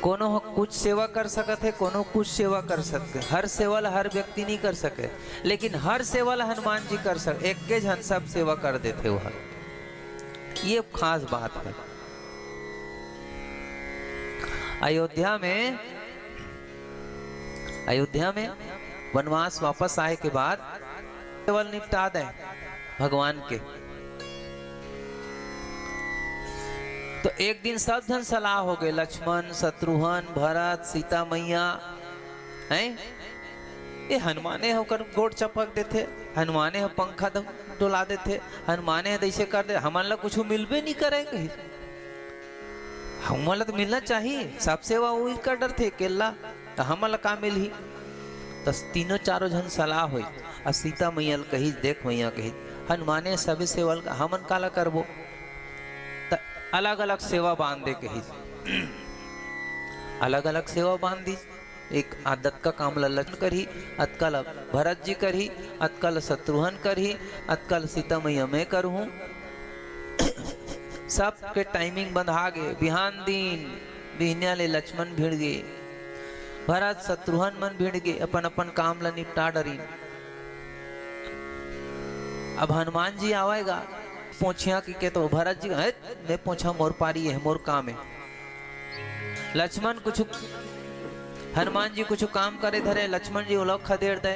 कोनो कुछ सेवा कर सकत है, कोनो कुछ सेवा कर सकते, हर सेवा ला हर व्यक्ति नहीं कर सके, लेकिन हर सेवा ला हनुमान जी कर सके, एक के जन सब सेवा कर देते वह, ये खास बात है। अयोध्या में वनवास वापस आए के बाद केवल निपटा दें भगवान के। तो एक दिन सब जन सलाह हो गए, लक्ष्मण, शत्रुघ्न, भरत, सीता मैया हैं, ये हनुमाने होकर गोड़ चपक देते, हनुमाने हो पंखा डोला देते, हनुमाने ऐसे कर दे, हमारे कुछ मिलबे नहीं करेंगे, हमारा तो मिलना चाहिए, सब सेवा वही का डर थे केला, तो हमारा का मिल ही। तो तीनों चारों जन सलाह हुई और सीता मैया कही, देख मैया कही हनुमाने सभी सेवा हमन काला करबो, तो अलग अलग सेवा बांध दे कही, अलग अलग सेवा बांध दी। एक आदत का काम ललन करी, अतकाल भरत जी करी, अतकाल शत्रुघ्न करी, अतकाल सीता मैया मैं करूँ। सब के टाइमिंग बंधा गए, बिहान दिन बिहनिया ले लक्ष्मण भिड़ गए, भरत शत्रुघ्न मन भिड़ गए, अपन अपन काम ला निपटा डरी। अब हनुमान जी आवेगा पोछिया की तो भरत जी मैं पोछा मोर पारी है, मोर काम है। लक्ष्मण कुछ हनुमान जी कुछ काम करे धरे, लक्ष्मण जी उलग खदेड़ दे,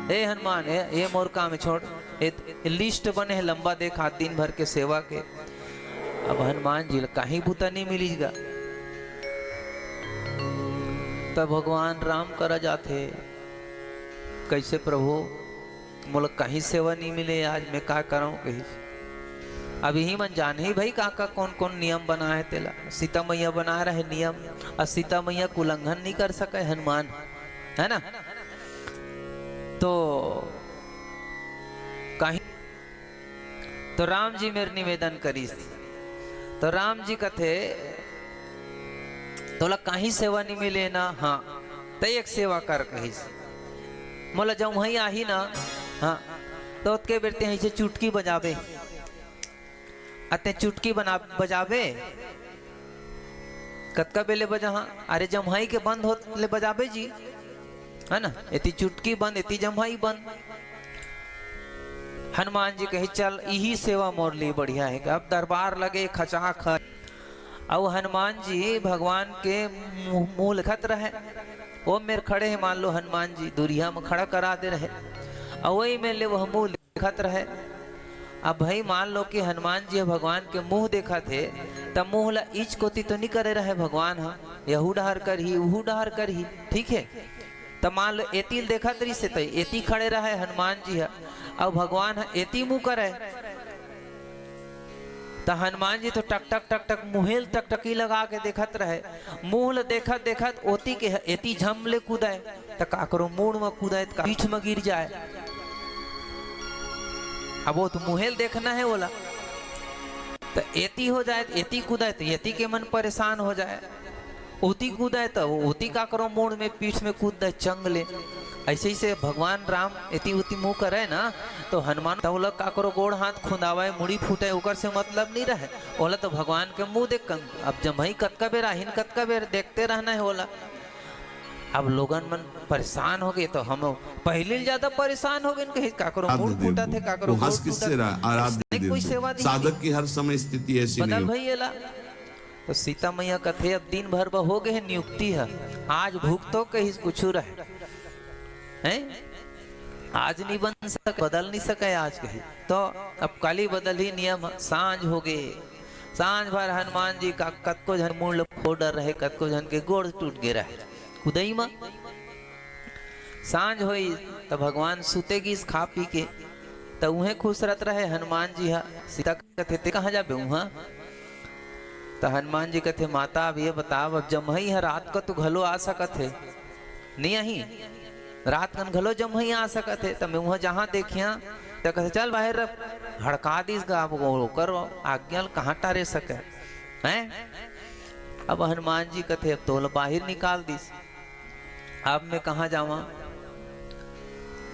हे हनुमान ये मोर काम है, छोड़, लिस्ट बने है लंबा, देखा दिन भर के सेवा के। अब हनुमान जी कहीं भूता नहीं मिलीगा, तब भगवान राम करा जाते, कैसे प्रभु मोला कहीं सेवा नहीं मिले, आज मैं क्या करूं कहीं। अब यही मन जान ही भाई का कौन कौन नियम बना है तेला, सीता मैया बना रहे नियम, और सीता मैया को उल्लंघन नहीं कर सके हनुमान, है ना। तो कहीं तो राम जी मेरे निवेदन करी, तो राम जी कथे तोला कहीं सेवा नहीं मिले ना, हाँ तो एक सेवा कर कही मोला जब वहीं आही ना, हाँ तो के बेरते हैं चुटकी बजावे, अते चुटकी बजावे कतका बेले बजा, हाँ अरे जमहाई के बंद हो ले बजावे जी, है ना, इतनी चुटकी बंद, इतनी जमहाई बंद। हनुमान जी कहे चल यही सेवा मोर लिए बढ़िया है, अब दरबार लगे खचा खच, और हनुमान जी भगवान के मुंह लिखत रहे, वो मेरे खड़े हैं, मान लो हनुमान जी दूरिया में खड़ा करा दे रहे, और वही में ले वह मुंह लिखत रहे। अब भाई मान लो कि हनुमान जी भगवान के मुंह देखा थे, तब मुंह ला इच कोती तो नहीं करे रहे भगवान, हाँ यहू डहर कर ही उहू डहर कर ही, ठीक है। तो मान लो एती देखा तरी से तई एती खड़े रहे हनुमान जी है, अब भगवान है एती मुंह करे, तो हनुमान जी तो टक टक टक टक मुहेल टक टकी लगा के देखत रहे, मुंह देखत देखत ओती के एती झम ले कूदाए, तो का करो मूड में कूदाए तो पीठ में गिर जाए। अब वो तो मुहेल देखना है बोला, तो एती हो जाए, एती कूदाए तो एती के मन परेशान हो जाए, ओती कूदाए तो ओती का करो मूड में पीठ में कूद दे चंग ले। ऐसे ही से भगवान राम एती उती मुंह करे ना, तो हनुमान तौल का करो गोड़ हाथ खुंदावे मुड़ी फूटे, ओकर से मतलब नहीं रहे, बोला तो भगवान के मुंह देख कर अब जब भाई कतका बेर आहिन कतका बेर देखते रहना है बोला। अब लोगन मन परेशान हो गए, तो हम पहले ज्यादा परेशान हो गए, का करो मुंह फूटा थे, का करो कोई सेवा साधक की हर समय स्थिति ऐसी नहीं बदल भई एला। तो सीता मैया कथे अब दिन भर हो गए नियुक्ति है, आज भूख तो कहीं कुछ रहे हैं, आज नहीं बन सके, बदल नहीं सके आज कहीं, तो अब कल ही बदल ही नियम, सांझ हो गए, सांझ भर हनुमान जी का कतको जन मूल फोडर रहे, कतको जन के गोड़ टूट गए रहे खुदई में। सांझ हुई तो भगवान सुतेगी खा पी के, तो उन्हें खुश रहते रहे हनुमान जी, हाँ सीता कथे ते कहाँ जाबे वहाँ, तो हनुमान जी कहते माता अब ये बताओ, अब जमही है रात को तो घलो आ सकत है, नहीं आई रात कन घलो जमही आ सकत है, तो मैं वहाँ जहाँ देखिया तो कहते चल बाहर हड़का दीस गा करो आज्ञा कहाँ टारे सके हैं। अब हनुमान जी कहते अब तो बाहर निकाल दीस, अब मैं कहाँ जावा,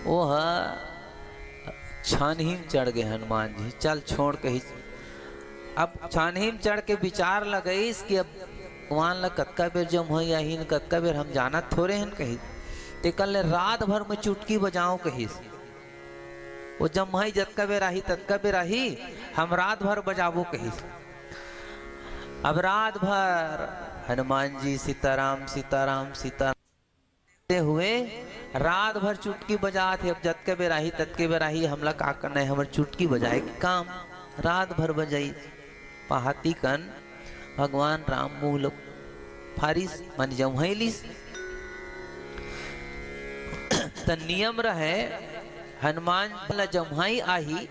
वो छानहीम चढ़ गए हनुमान जी, चल छोड़ के ही। अब छानहीम चढ़ के विचार लगई कि अब भगवान ला कतका बेर जम हो आही कतका बेर हम जाना थोड़े हैं कही ते कल रात भर में चुटकी बजाओ कही वो जम है जतका बेर आही ततका बेर आही हम रात भर बजाबो कही। अब रात भर हनुमान जी सीताराम सीताराम सीताराम हुए रात भर चुटकी बजाते। अब जतके बेर आही ततके बेर आही हमला का करना है हमर चुटकी बजाए के काम रात भर बजाई। पहाती कन भगवान राम मुँह फारिस मान जमहैलिस त नियम रहे हनुमान ला जमहाई आही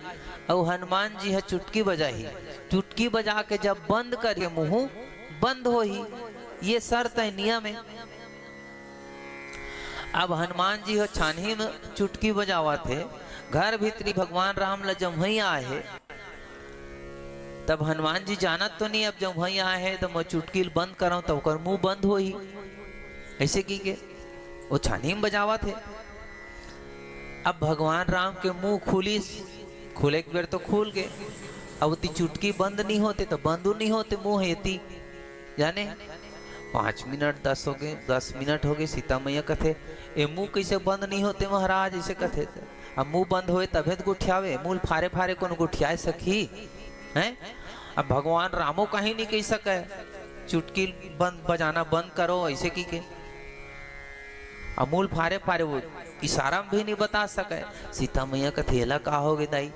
और हनुमान जी है चुटकी बजाही। चुटकी बजा के जब बंद करिए मुंह बंद हो ही ये शर्त है नियम है। अब हनुमान जी हो छानही में चुटकी बजावा थे घर भीतरी भगवान राम ला जमहई आए तब हनुमान जी जानत तो नहीं अब जमहई आए है तो मैं चुटकी बंद कराऊं तो कर मुंह बंद हो ही ऐसे की के वो छानही में बजावा थे। अब भगवान राम के मुंह खुले एक बेर तो खुल गए। अब उतनी चुटकी बंद नहीं होते तो बंद नहीं होते मुंह हेती जाने 5 मिनट 10 मिनट हो गए सीता मैया कथे ए मुंह कैसे बंद नहीं होते महाराज ऐसे कथे। अब मुंह बंद होए तभे तो गुठियावे मुंह फारे फारे कौन गुठिया सकी हैं। अब भगवान रामो कहीं नहीं कह सके चुटकी बंद बजाना बंद करो ऐसे की के अमूल फारे फारे वो इशारा में भी नहीं बता सके। सीता मैया का थेला का हो गए दाई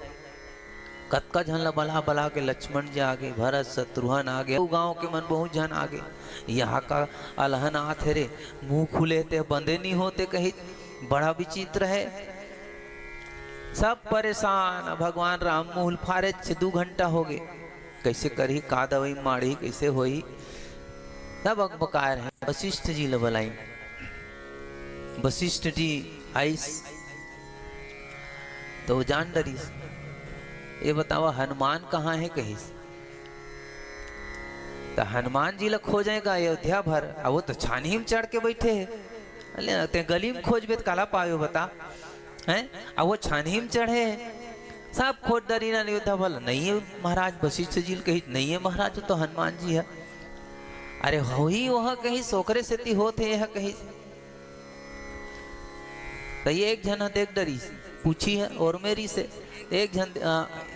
कतका झन बला बला के लक्ष्मण जी आगे भरत शत्रुघ्न आगे गांव के मन बहुत जन आगे यहाँ का अलहन आते रे मुंह खुले थे बंदे नहीं होते कहीं बड़ा विचित्र है। सब परेशान भगवान राम मुंह फारे से 2 घंटा हो गए कैसे करी का दवाई माड़ी कैसे होई सब अकबकार है। वशिष्ठ जी ल बुलाई वशिष्ठ जी आइस तो जान डरी ये बतावा हनुमान कहाँ है कहीं तो हनुमान जी ला खोजेगा अयोध्या भर अब वो तो छानही में चढ़ के बैठे है ते गली में खोजबे तो काला पायो बता हैं। अब वो छानही में चढ़े सब खोज डरी ना अयोध्या भर नहीं है महाराज वशिष्ठ जी कही नहीं है महाराज तो हनुमान जी है। अरे हो ही वह कहीं सोकरे से होते है कहीं तो ये एक जन देख डरी पूछी है और मेरी से एक जन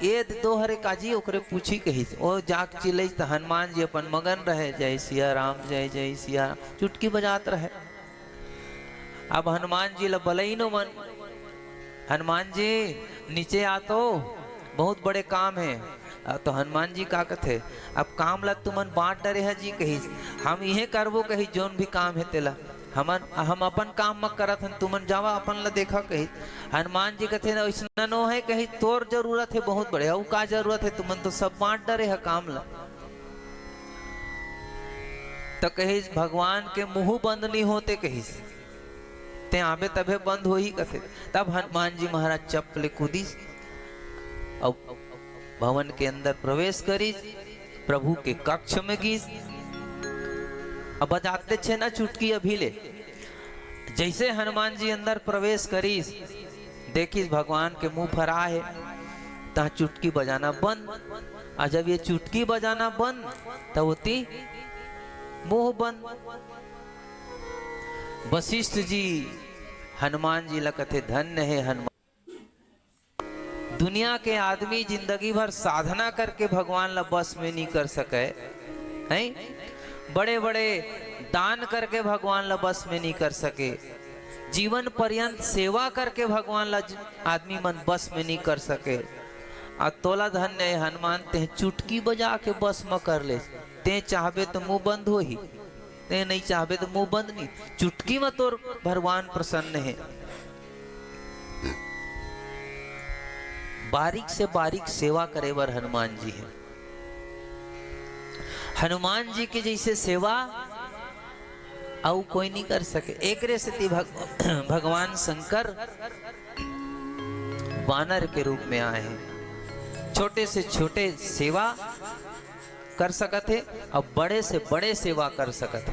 ये 2 हरे काजी ओकरे पूछी कही ओ जाग चिल्लै तो हनुमान जी अपन मगन रहे जय सिया राम जय जय सिया चुटकी बजात रहे। अब हनुमान जी ला बलई नो मन हनुमान जी नीचे आ तो बहुत बड़े काम है। तो हनुमान जी का कथे अब काम ला तुमन बांट डरे है जी कही हम यह करबो कही जोन भी काम है तेला हम अपन काम मत करत हन तुमन जावा अपन ला देखा कही। हनुमान जी कथे ऐसा नो है कही तोर जरूरत है बहुत बड़े और का जरूरत है तुमन तो सब बांट डरे है काम ला। तो कही भगवान के मुंह बंद नहीं होते कही ते आबे तभे बंद हो ही कथे। तब हनुमान जी महाराज चप्पल कूदी और भवन के अंदर प्रवेश करी प्रभु के कक्ष में गीस। अब बजाते छे ना चुटकी अभी ले जैसे हनुमान जी अंदर प्रवेश करी देखी भगवान के मुंह फरा है ता चुटकी बजाना बंद। और जब ये चुटकी बजाना बंद तब होती मुंह बंद। वशिष्ठ जी हनुमान जी लकथे धन्य है हनुमान। दुनिया के आदमी जिंदगी भर साधना करके भगवान ला बस में नहीं कर सके हैं बड़े बड़े दान करके भगवान ला बस में नहीं कर सके जीवन पर्यंत सेवा करके भगवान ला आदमी मन बस में नहीं कर सके। आ तोला धन्य है हनुमान ते चुटकी बजा के बस में कर ले ते चाहबे तो मुंह बंद हो ही ते नहीं चाहबे तो मुंह बंद नहीं चुटकी में तोर भगवान प्रसन्न है। बारीक से बारीक सेवा करे बर हनुमान जी है। हनुमान जी की जैसे सेवा और कोई नहीं कर सके। एक रेसती भगवान शंकर वानर के रूप में आए हैं। छोटे से छोटे सेवा कर सकते और बड़े से बड़े सेवा कर सकते।